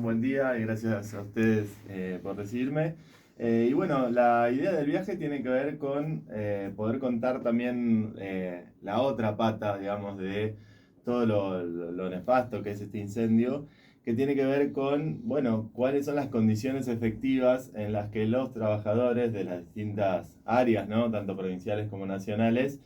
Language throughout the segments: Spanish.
buen día y gracias a ustedes por recibirme. Y bueno, la idea del viaje tiene que ver con poder contar también la otra pata, digamos, de todo lo nefasto que es este incendio, que tiene que ver con, bueno, cuáles son las condiciones efectivas en las que los trabajadores de las distintas áreas, ¿no? Tanto provinciales como nacionales,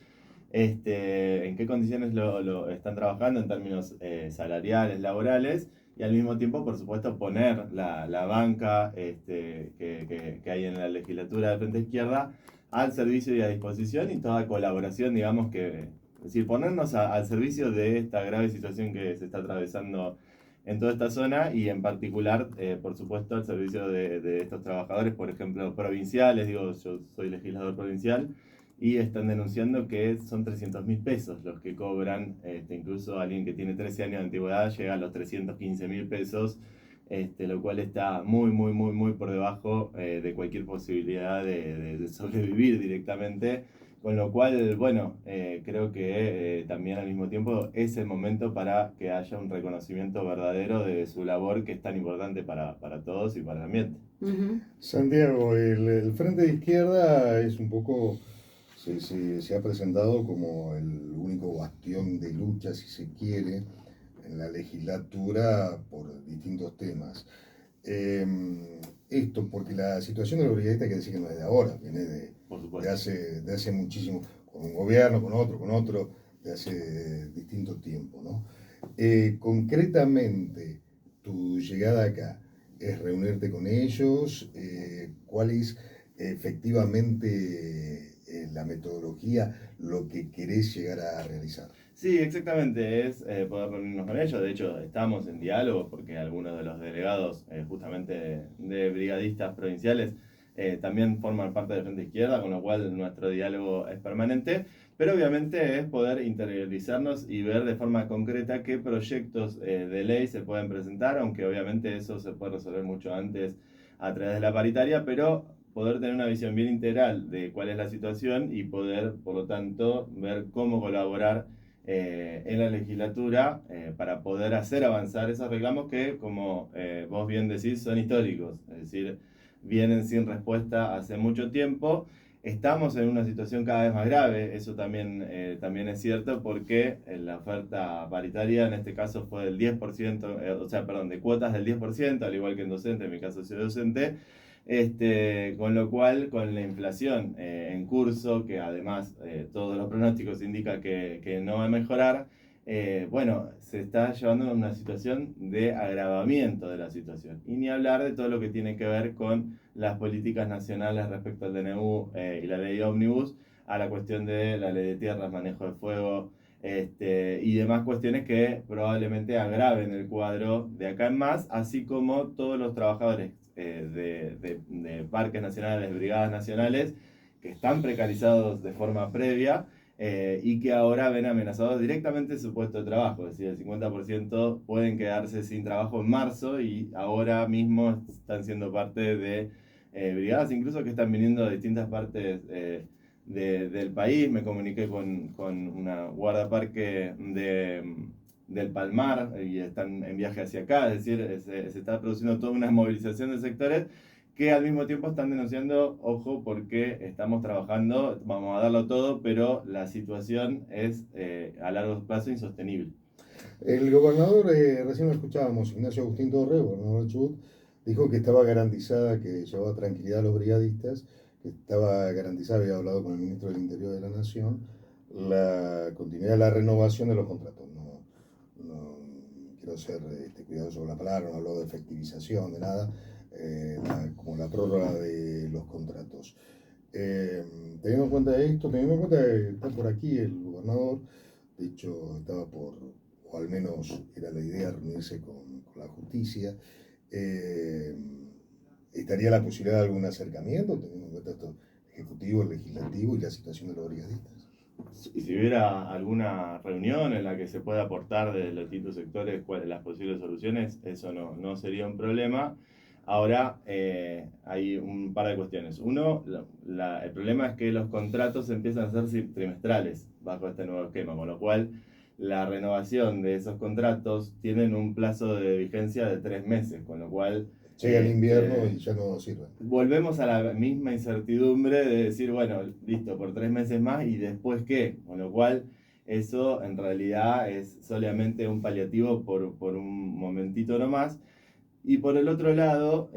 en qué condiciones lo están trabajando en términos salariales, laborales, y al mismo tiempo, por supuesto, poner la banca que hay en la legislatura de Frente Izquierda al servicio y a disposición y toda colaboración, digamos, es decir, ponernos al servicio de esta grave situación que se está atravesando en toda esta zona y en particular, por supuesto, al servicio de estos trabajadores, por ejemplo, provinciales. Digo, yo soy legislador provincial y están denunciando que son 300.000 pesos los que cobran, incluso alguien que tiene 13 años de antigüedad llega a los 315.000 pesos, lo cual está muy, muy, muy, muy por debajo de cualquier posibilidad de sobrevivir directamente. Con lo cual, bueno, creo que también al mismo tiempo es el momento para que haya un reconocimiento verdadero de su labor, que es tan importante para todos y para el ambiente. Santiago, el Frente de Izquierda es un poco, se ha presentado como el único bastión de lucha, si se quiere, en la legislatura por distintos temas. Eh, Esto porque la situación de los brigadistas hay que decir que no es de ahora, viene Por supuesto. de hace muchísimo, con un gobierno, con otro, de hace distinto tiempo, ¿no? Concretamente, tu llegada acá es reunirte con ellos, cuál es efectivamente la metodología, lo que querés llegar a realizar. Sí, exactamente, es poder reunirnos con ellos. De hecho, estamos en diálogo porque algunos de los delegados, justamente de brigadistas provinciales, también forman parte del Frente Izquierda, con lo cual nuestro diálogo es permanente. Pero obviamente es poder interiorizarnos y ver de forma concreta qué proyectos de ley se pueden presentar, aunque obviamente eso se puede resolver mucho antes a través de la paritaria, pero poder tener una visión bien integral de cuál es la situación y poder, por lo tanto, ver cómo colaborar en la legislatura para poder hacer avanzar esos reclamos que, como vos bien decís, son históricos, es decir, vienen sin respuesta hace mucho tiempo. Estamos en una situación cada vez más grave, eso también es cierto, porque la oferta paritaria en este caso fue del 10%, o sea, perdón, de cuotas del 10%, al igual que en docente, en mi caso soy docente. Con lo cual, con la inflación en curso, que además todos los pronósticos indican que no va a mejorar, bueno, se está llevando a una situación de agravamiento de la situación. Y ni hablar de todo lo que tiene que ver con las políticas nacionales respecto al DNU y la ley ómnibus, a la cuestión de la ley de tierras, manejo de fuego, y demás cuestiones que probablemente agraven el cuadro de acá en más, así como todos los trabajadores de parques nacionales, brigadas nacionales, que están precarizados de forma previa y que ahora ven amenazados directamente su puesto de trabajo. Es decir, el 50% pueden quedarse sin trabajo en marzo y ahora mismo están siendo parte de brigadas incluso que están viniendo de distintas partes del país. Me comuniqué con una guardaparque del Palmar y están en viaje hacia acá. Es decir, se está produciendo toda una movilización de sectores que al mismo tiempo están denunciando, ojo, porque estamos trabajando, vamos a darlo todo, pero la situación es a largo plazo insostenible. El gobernador, recién lo escuchábamos, Ignacio Agustín Torre, gobernador de Chubut, dijo que estaba garantizada, que llevaba tranquilidad a los brigadistas, que estaba garantizada, había hablado con el ministro del Interior de la Nación, la continuidad de la renovación de los contratos. No quiero ser cuidadoso con la palabra, no hablo de efectivización, de nada, como la prórroga de los contratos. Teniendo en cuenta esto, teniendo en cuenta que está por aquí el gobernador, de hecho estaba por, o al menos era la idea, reunirse con la justicia, eh, estaría la posibilidad de algún acercamiento, teniendo en cuenta esto ejecutivo, el legislativo y la situación de los brigadistas. Y si hubiera alguna reunión en la que se pueda aportar de los distintos sectores cuáles las posibles soluciones, eso no sería un problema. Ahora hay un par de cuestiones. Uno, el problema es que los contratos empiezan a ser trimestrales bajo este nuevo esquema, con lo cual la renovación de esos contratos tienen un plazo de vigencia de 3 meses, con lo cual... Llega el invierno y ya no sirve. Volvemos a la misma incertidumbre de decir, bueno, listo, por 3 meses más y después qué, con lo cual eso en realidad es solamente un paliativo por un momentito nomás. Y por el otro lado,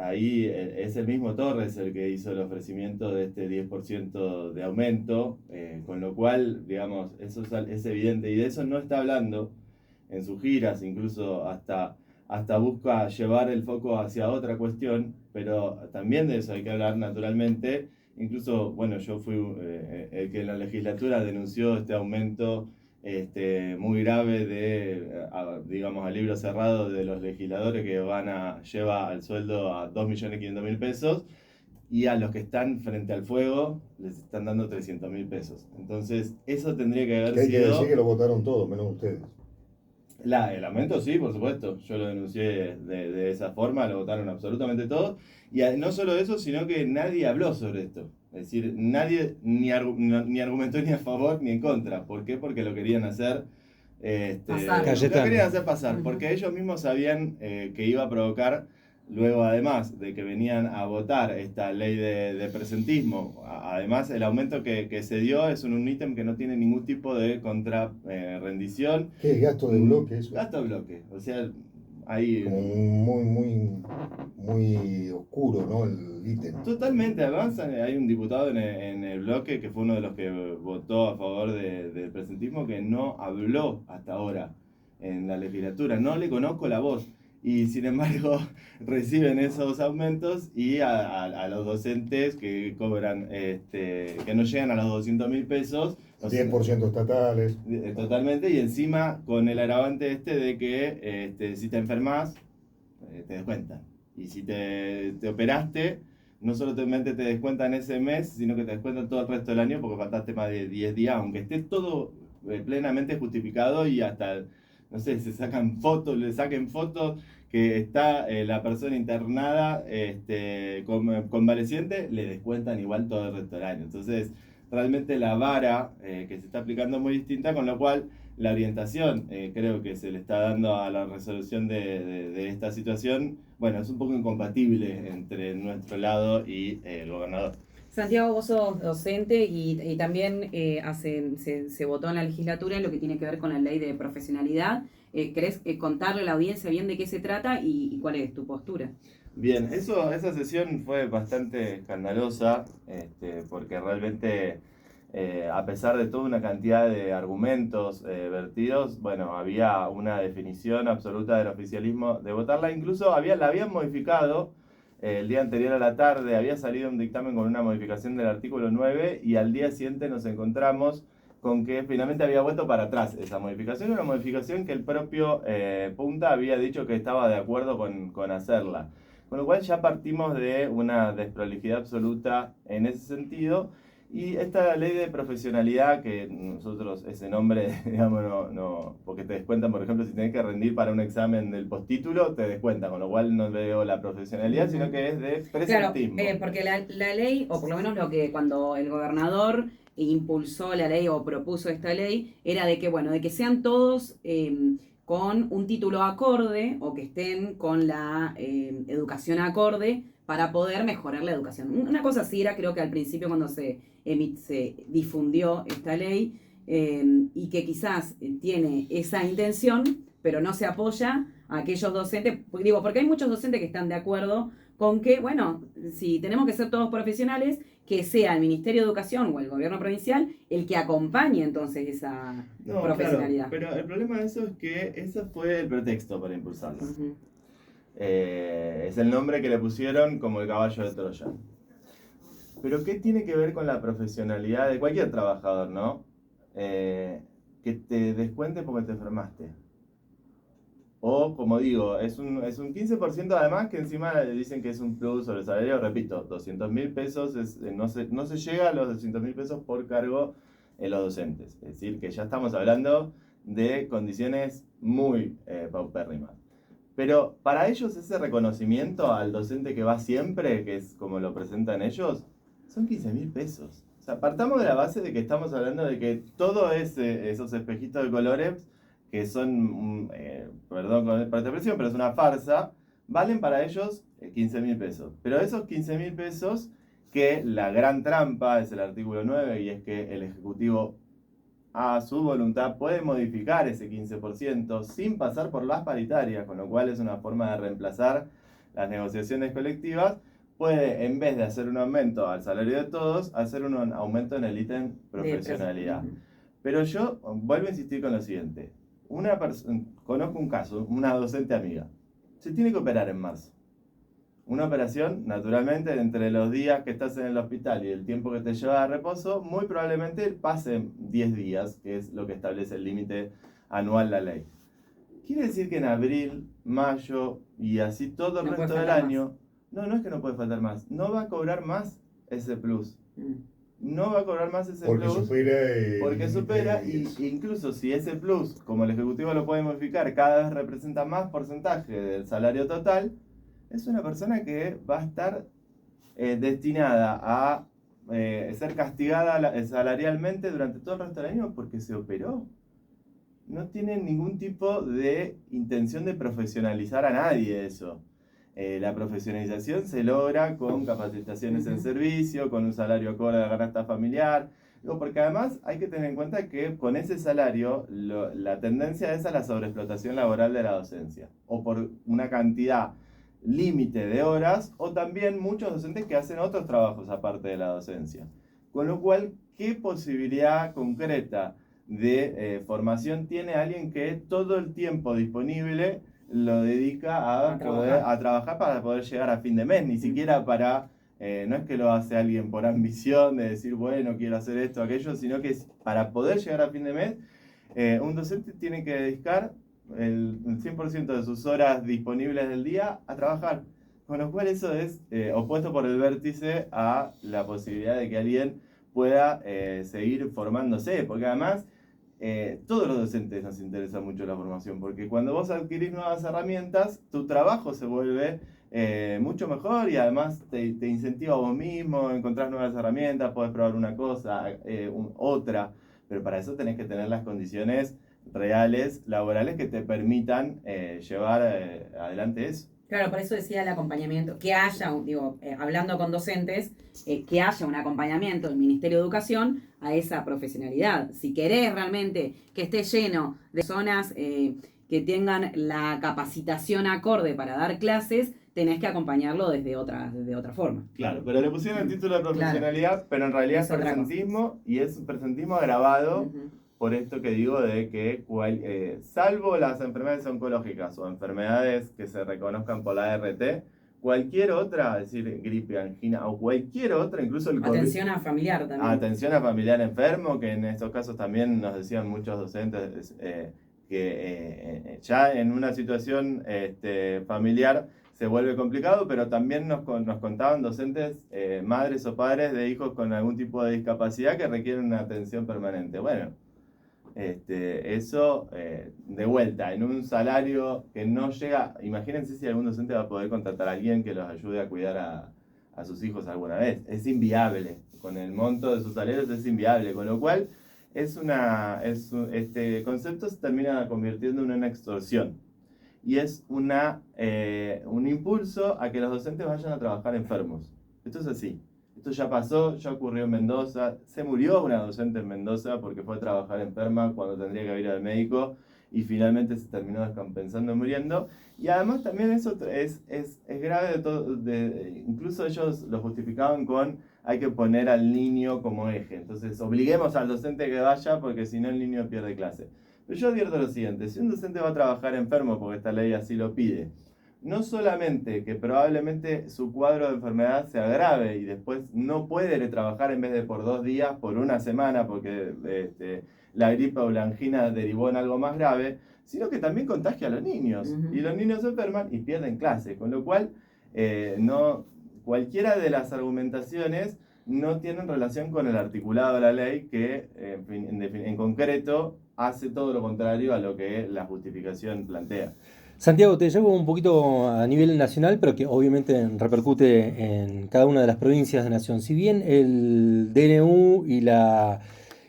ahí es el mismo Torres el que hizo el ofrecimiento de este 10% de aumento, con lo cual, digamos, eso es evidente y de eso no está hablando en sus giras, incluso hasta busca llevar el foco hacia otra cuestión, pero también de eso hay que hablar naturalmente. Incluso, bueno, yo fui el que en la legislatura denunció este aumento muy grave digamos, al libro cerrado de los legisladores que lleva al sueldo a 2.500.000 pesos y a los que están frente al fuego les están dando 300.000 pesos. Entonces, eso tendría que haber Que hay que sido... decir que lo votaron todos, menos ustedes. El aumento sí, por supuesto. Yo lo denuncié de esa forma, lo votaron absolutamente todos. Y no solo eso, sino que nadie habló sobre esto. Es decir, nadie ni argumentó ni a favor ni en contra. ¿Por qué? Porque lo querían hacer, Pasar. lo querían hacer pasar. Ujú. Porque ellos mismos sabían que iba a provocar, luego además de que venían a votar esta ley de presentismo, además el aumento que se dio es un ítem que no tiene ningún tipo de rendición. ¿Qué es gasto de bloque eso? Gasto de bloque, o sea, ahí... Como muy oscuro, ¿no? El ítem. Totalmente, además hay un diputado en el bloque que fue uno de los que votó a favor del presentismo que no habló hasta ahora en la legislatura, no le conozco la voz. Y sin embargo reciben esos aumentos y a los docentes que cobran, que no llegan a los 200.000 pesos. 10% estatales. Totalmente, y encima con el agravante de que si te enfermas, te descuentan. Y si te operaste, no solamente te descuentan ese mes, sino que te descuentan todo el resto del año porque faltaste más de 10 días, aunque esté todo plenamente justificado y hasta, no sé, le saquen fotos que está la persona internada convaleciente, le descuentan igual todo el resto del año. Entonces, realmente la vara que se está aplicando es muy distinta, con lo cual la orientación creo que se le está dando a la resolución de esta situación, bueno, es un poco incompatible entre nuestro lado y el gobernador. Santiago, vos sos docente y también se votó en la legislatura en lo que tiene que ver con la ley de profesionalidad. ¿Querés contarle a la audiencia bien de qué se trata y cuál es tu postura? Bien, esa sesión fue bastante escandalosa, porque realmente, a pesar de toda una cantidad de argumentos vertidos, bueno, había una definición absoluta del oficialismo de votarla. Incluso la habían modificado el día anterior a la tarde, había salido un dictamen con una modificación del artículo 9 y al día siguiente nos encontramos con que finalmente había vuelto para atrás esa modificación, una modificación que el propio Punta había dicho que estaba de acuerdo con hacerla. Con lo cual ya partimos de una desprolijidad absoluta en ese sentido. Y esta ley de profesionalidad, que nosotros ese nombre, digamos, no, porque te descuentan, por ejemplo, si tenés que rendir para un examen del postítulo, te descuentan, con lo cual no veo la profesionalidad, sino que es de presentismo. Claro, porque la ley, o por lo menos lo que cuando el gobernador impulsó la ley o propuso esta ley, era de que, bueno, de que sean todos con un título acorde o que estén con la educación acorde para poder mejorar la educación. Una cosa así era, creo que al principio cuando se difundió esta ley y que quizás tiene esa intención, pero no se apoya a aquellos docentes, digo, porque hay muchos docentes que están de acuerdo con que, bueno, si tenemos que ser todos profesionales, que sea el Ministerio de Educación o el gobierno provincial el que acompañe entonces esa profesionalidad. Claro, pero el problema de eso es que ese fue el pretexto para impulsarlo. Uh-huh. Es el nombre que le pusieron como el caballo de Troya. Pero ¿qué tiene que ver con la profesionalidad de cualquier trabajador, no? Que te descuente porque te enfermaste. O, como digo, es un 15% además que encima le dicen que es un plus sobre el salario. Repito, 200.000 pesos, no se llega a los 200.000 pesos por cargo en los docentes. Es decir, que ya estamos hablando de condiciones muy paupérrimas. Pero para ellos ese reconocimiento al docente que va siempre, que es como lo presentan ellos, son 15.000 pesos. O sea, partamos de la base de que estamos hablando de que todos esos espejitos de colores, que son, perdón por esta expresión, pero es una farsa, valen para ellos 15.000 pesos. Pero esos 15.000 pesos, que la gran trampa es el artículo 9, y es que el Ejecutivo a su voluntad puede modificar ese 15% sin pasar por las paritarias, con lo cual es una forma de reemplazar las negociaciones colectivas. Puede, en vez de hacer un aumento al salario de todos, hacer un aumento en el ítem profesionalidad. Pero yo vuelvo a insistir con lo siguiente. Conozco un caso, una docente amiga. Se tiene que operar en marzo. Una operación, naturalmente, entre los días que estás en el hospital y el tiempo que te lleva a reposo, muy probablemente pasen 10 días, que es lo que establece el límite anual la ley. Quiere decir que en abril, mayo y así todo el resto del año, no es que no puede faltar más, no va a cobrar más ese plus. No va a cobrar más ese porque plus porque supera, y incluso si ese plus, como el Ejecutivo lo puede modificar, cada vez representa más porcentaje del salario total, es una persona que va a estar destinada a ser castigada salarialmente durante todo el resto del año porque se operó. No tiene ningún tipo de intención de profesionalizar a nadie eso. La profesionalización se logra con capacitaciones en servicio, con un salario acorde a la canasta familiar, porque además hay que tener en cuenta que con ese salario la tendencia es a la sobreexplotación laboral de la docencia, o por una cantidad límite de horas, o también muchos docentes que hacen otros trabajos aparte de la docencia. Con lo cual, ¿qué posibilidad concreta de formación tiene alguien que todo el tiempo disponible lo dedica a trabajar para poder llegar a fin de mes? Ni siquiera para, no es que lo hace alguien por ambición de decir, bueno, quiero hacer esto, aquello, sino que es para poder llegar a fin de mes, un docente tiene que dedicar el 100% de sus horas disponibles del día a trabajar. Con lo cual eso es opuesto por el vértice a la posibilidad de que alguien pueda seguir formándose, porque además todos los docentes nos interesa mucho la formación, porque cuando vos adquirís nuevas herramientas, tu trabajo se vuelve mucho mejor, y además te incentiva a vos mismo, encontrás nuevas herramientas, podés probar una cosa, otra, pero para eso tenés que tener las condiciones reales, laborales, que te permitan llevar adelante eso. Claro, por eso decía el acompañamiento, que haya, hablando con docentes, que haya un acompañamiento del Ministerio de Educación a esa profesionalidad. Si querés realmente que esté lleno de personas que tengan la capacitación acorde para dar clases, tenés que acompañarlo desde otra forma. Claro, pero le pusieron el título de profesionalidad, claro, pero en realidad es presentismo, y es un presentismo agravado por esto que digo de que, salvo las enfermedades oncológicas o enfermedades que se reconozcan por la ART, cualquier otra, es decir, gripe, angina o cualquier otra, incluso el COVID. Atención a familiar también. Atención a familiar enfermo, que en estos casos también nos decían muchos docentes que ya en una situación familiar se vuelve complicado, pero también nos contaban docentes, madres o padres de hijos con algún tipo de discapacidad que requieren una atención permanente. Bueno, eso de vuelta, en un salario que no llega, imagínense si algún docente va a poder contratar a alguien que los ayude a cuidar a sus hijos alguna vez. Es inviable, con el monto de sus salarios es inviable, con lo cual este concepto se termina convirtiendo en una extorsión, y es un impulso a que los docentes vayan a trabajar enfermos. Esto es así. Esto ya pasó, ya ocurrió en Mendoza. Se murió una docente en Mendoza porque fue a trabajar enferma cuando tendría que ir al médico, y finalmente se terminó descompensando y muriendo. Y además también eso es grave incluso ellos lo justificaban con hay que poner al niño como eje. Entonces obliguemos al docente que vaya porque si no el niño pierde clase. Pero yo advierto lo siguiente: si un docente va a trabajar enfermo porque esta ley así lo pide, no solamente que probablemente su cuadro de enfermedad se agrave y después no puede trabajar en vez de por 2 días, por una semana, porque la gripe o la angina derivó en algo más grave, sino que también contagia a los niños. Y los niños se enferman y pierden clase. Con lo cual, cualquiera de las argumentaciones no tienen relación con el articulado de la ley, que en concreto hace todo lo contrario a lo que la justificación plantea. Santiago, te llevo un poquito a nivel nacional, pero que obviamente repercute en cada una de las provincias de Nación. Si bien el DNU y la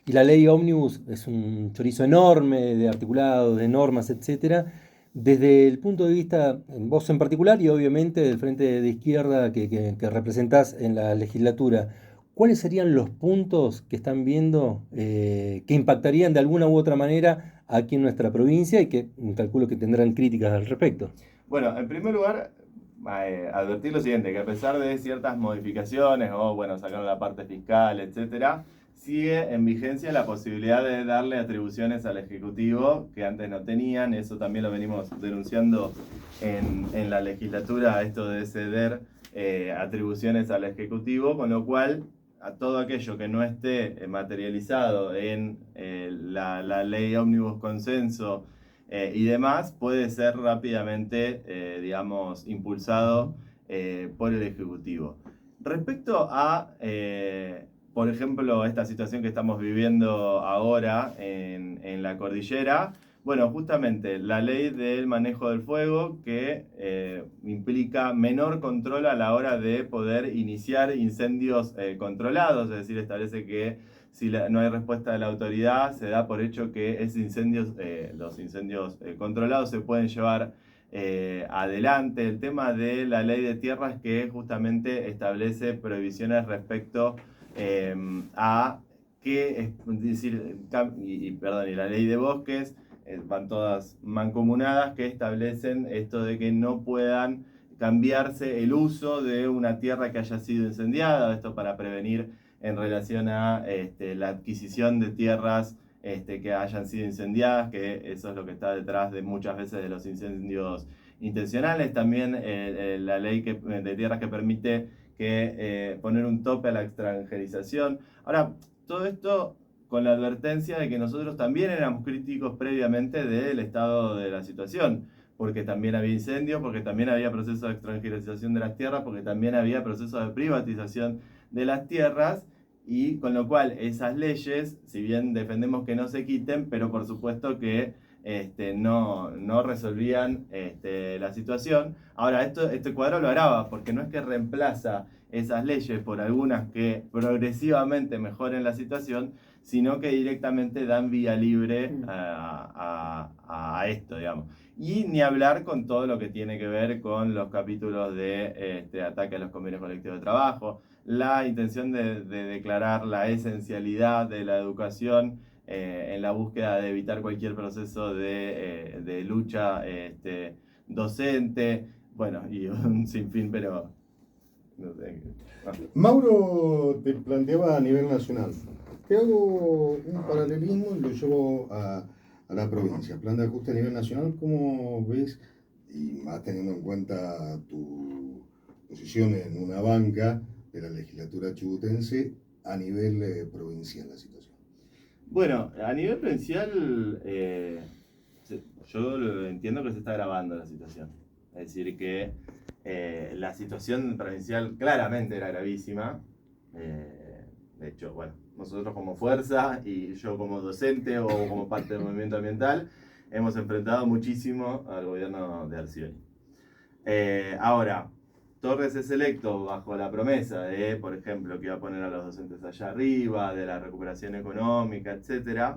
ley Ómnibus es un chorizo enorme de articulados, de normas, etcétera, desde el punto de vista, vos en particular y obviamente del frente de izquierda que representás en la legislatura, ¿cuáles serían los puntos que están viendo que impactarían de alguna u otra manera aquí en nuestra provincia y que calculo que tendrán críticas al respecto? Bueno, en primer lugar, advertir lo siguiente, que a pesar de ciertas modificaciones o, bueno, sacaron la parte fiscal, etcétera, sigue en vigencia la posibilidad de darle atribuciones al Ejecutivo que antes no tenían. Eso también lo venimos denunciando en la legislatura, esto de ceder atribuciones al Ejecutivo, con lo cual a todo aquello que no esté materializado en la ley ómnibus consenso y demás, puede ser rápidamente, digamos, impulsado por el Ejecutivo. Respecto a, por ejemplo, esta situación que estamos viviendo ahora en la cordillera, bueno, justamente la ley del manejo del fuego que implica menor control a la hora de poder iniciar incendios controlados, es decir, establece que si no hay respuesta de la autoridad, se da por hecho que los incendios controlados se pueden llevar adelante. El tema de la ley de tierras que justamente establece prohibiciones respecto a qué, es decir, y la ley de bosques, van todas mancomunadas, que establecen esto de que no puedan cambiarse el uso de una tierra que haya sido incendiada, esto para prevenir en relación a la adquisición de tierras que hayan sido incendiadas, que eso es lo que está detrás de muchas veces de los incendios intencionales. También la ley de tierras que permite poner un tope a la extranjerización. Ahora, todo esto con la advertencia de que nosotros también éramos críticos previamente del estado de la situación, porque también había incendios, porque también había procesos de extranjerización de las tierras, porque también había procesos de privatización de las tierras, y con lo cual esas leyes, si bien defendemos que no se quiten, pero por supuesto que no resolvían la situación. Ahora, este cuadro lo agrava, porque no es que reemplaza esas leyes por algunas que progresivamente mejoren la situación, sino que directamente dan vía libre a esto, digamos. Y ni hablar con todo lo que tiene que ver con los capítulos de ataque a los convenios colectivos de trabajo, la intención de declarar la esencialidad de la educación en la búsqueda de evitar cualquier proceso de lucha docente, bueno, y un sinfín, pero no sé. Mauro te planteaba a nivel nacional. Te hago un paralelismo y lo llevo a la provincia. Plan de ajuste a nivel nacional, ¿cómo ves? Y más teniendo en cuenta tu posición en una banca de la legislatura chubutense a nivel provincial la situación. Bueno, a nivel provincial, yo entiendo que se está agravando la situación. Es decir, que la situación provincial claramente era gravísima. De hecho, bueno, nosotros como fuerza y yo como docente o como parte del movimiento ambiental hemos enfrentado muchísimo al gobierno de Arcioni. Ahora, Torres es electo bajo la promesa de, por ejemplo, que iba a poner a los docentes allá arriba, de la recuperación económica, etc.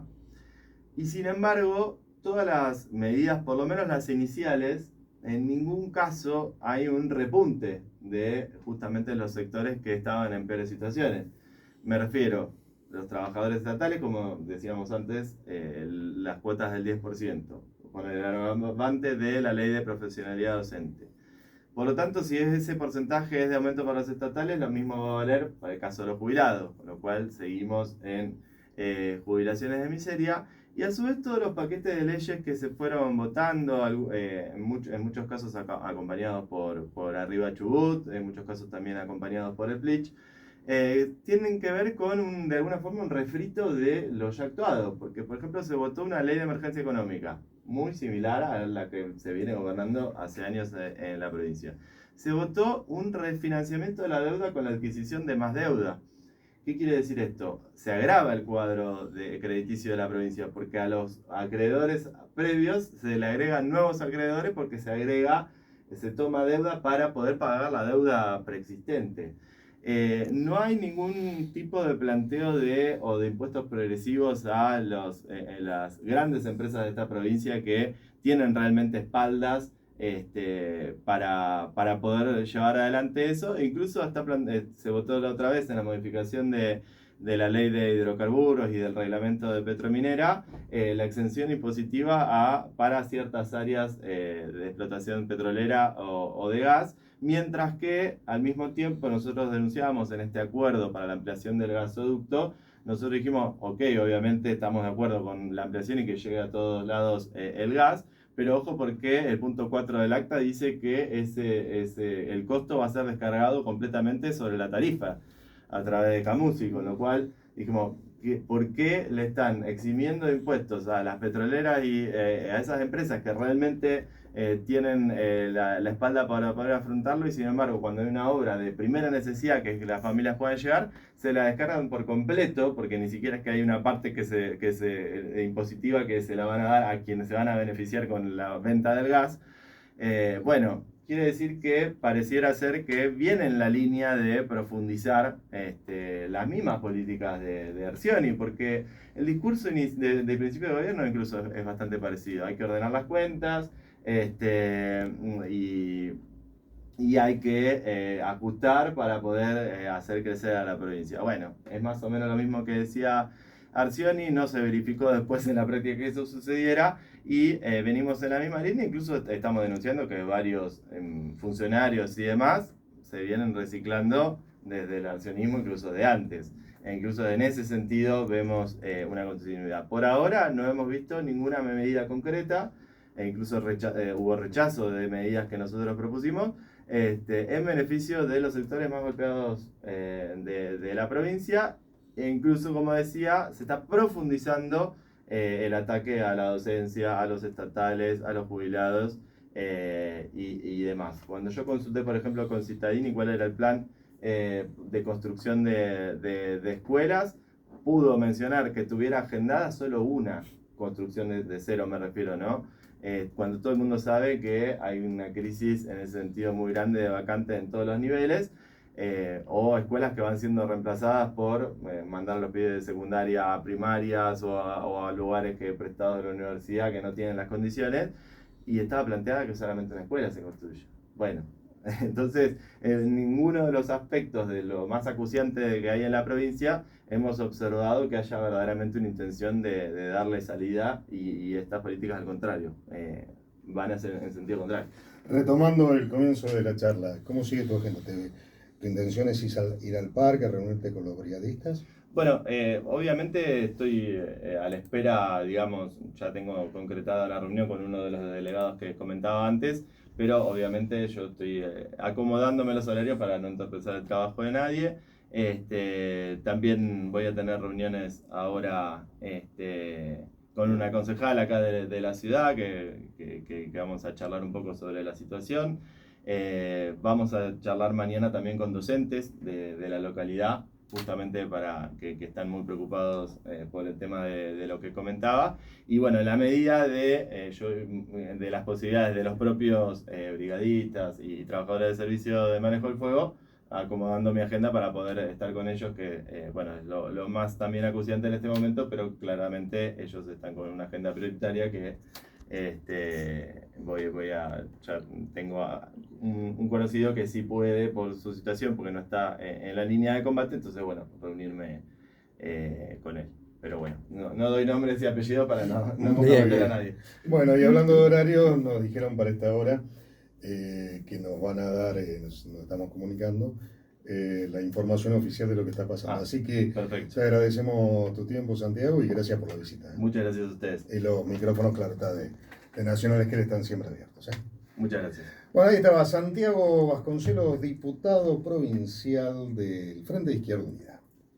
Y sin embargo, todas las medidas, por lo menos las iniciales, en ningún caso hay un repunte de justamente los sectores que estaban en peores situaciones. Me refiero a los trabajadores estatales, como decíamos antes, las cuotas del 10%, con el agravante de la ley de profesionalidad docente. Por lo tanto, si ese porcentaje es de aumento para los estatales, lo mismo va a valer para el caso de los jubilados, con lo cual seguimos en jubilaciones de miseria. Y a su vez todos los paquetes de leyes que se fueron votando, en muchos casos acompañados por Arriba Chubut, en muchos casos también acompañados por el Plich, tienen que ver con de alguna forma un refrito de lo ya actuado, porque por ejemplo se votó una ley de emergencia económica, muy similar a la que se viene gobernando hace años en la provincia. Se votó un refinanciamiento de la deuda con la adquisición de más deuda, ¿Qué quiere decir esto? Se agrava el cuadro crediticio de la provincia porque a los acreedores previos se le agregan nuevos acreedores porque se toma deuda para poder pagar la deuda preexistente. No hay ningún tipo de planteo o de impuestos progresivos a las grandes empresas de esta provincia que tienen realmente espaldas para poder llevar adelante eso. E incluso se votó la otra vez en la modificación de la ley de hidrocarburos y del reglamento de Petrominera, la exención impositiva para ciertas áreas de explotación petrolera o de gas, mientras que al mismo tiempo nosotros denunciamos en este acuerdo para la ampliación del gasoducto. Nosotros dijimos, ok, obviamente estamos de acuerdo con la ampliación y que llegue a todos lados el gas, pero ojo porque el punto 4 del acta dice que el costo va a ser descargado completamente sobre la tarifa a través de Camusi, con lo cual dijimos, ¿por qué le están eximiendo de impuestos a las petroleras y a esas empresas que realmente tienen la espalda para poder afrontarlo? Y sin embargo, cuando hay una obra de primera necesidad que las familias puedan llegar, se la descargan por completo, porque ni siquiera es que hay una parte impositiva que se la van a dar a quienes se van a beneficiar con la venta del gas. Bueno, quiere decir que pareciera ser que viene en la línea de profundizar las mismas políticas de Arcioni, porque el discurso de principio de gobierno incluso es bastante parecido. Hay que ordenar las cuentas y hay que ajustar para poder hacer crecer a la provincia. Bueno, es más o menos lo mismo que decía Arcioni, no se verificó después en la práctica que eso sucediera y venimos en la misma línea. Incluso estamos denunciando que varios funcionarios y demás se vienen reciclando desde el arcionismo incluso de antes. E incluso en ese sentido vemos una continuidad. Por ahora no hemos visto ninguna medida concreta, e incluso hubo rechazo de medidas que nosotros propusimos en beneficio de los sectores más golpeados de la provincia. E incluso, como decía, se está profundizando el ataque a la docencia, a los estatales, a los jubilados y demás. Cuando yo consulté, por ejemplo, con Cittadini cuál era el plan de construcción de escuelas, pudo mencionar que tuviera agendada solo una construcción de cero, me refiero, ¿no? Cuando todo el mundo sabe que hay una crisis en ese sentido muy grande de vacantes en todos los niveles, o escuelas que van siendo reemplazadas por mandar a los pibes de secundaria a primarias o a lugares prestados de la universidad que no tienen las condiciones, y estaba planteada que solamente una escuela se construye. Bueno, entonces en ninguno de los aspectos de lo más acuciante que hay en la provincia hemos observado que haya verdaderamente una intención de darle salida, y estas políticas al contrario van a ser en sentido contrario. Retomando el comienzo de la charla, ¿cómo sigue tu agenda? ¿Tu intención es ir al parque, reunirte con los brigadistas? Bueno, obviamente estoy a la espera, digamos, ya tengo concretada la reunión con uno de los delegados que comentaba antes, pero obviamente yo estoy acomodándome los horarios para no entorpecer el trabajo de nadie. También voy a tener reuniones ahora con una concejal acá de la ciudad que vamos a charlar un poco sobre la situación. Vamos a charlar mañana también con docentes de la localidad, justamente para que están muy preocupados por el tema de lo que comentaba. Y bueno, en la medida de las posibilidades de los propios brigadistas y trabajadores de servicio de manejo del fuego, acomodando mi agenda para poder estar con ellos, que bueno, es lo más también acuciante en este momento, pero claramente ellos están con una agenda prioritaria que ya tengo un conocido que sí puede por su situación, porque no está en la línea de combate, entonces bueno, reunirme con él. Pero bueno, no doy nombres y apellidos para no comprometer a nadie. Bueno, y hablando de horarios, nos dijeron para esta hora que nos van a dar, nos estamos comunicando, la información oficial de lo que está pasando. Así que perfecto. Te agradecemos tu tiempo, Santiago, y gracias por la visita. Muchas gracias a ustedes. Y los micrófonos, claro, está de Nacionales que están siempre abiertos. Muchas gracias. Bueno, ahí estaba Santiago Vasconcelos, diputado provincial del Frente de Izquierda Unida.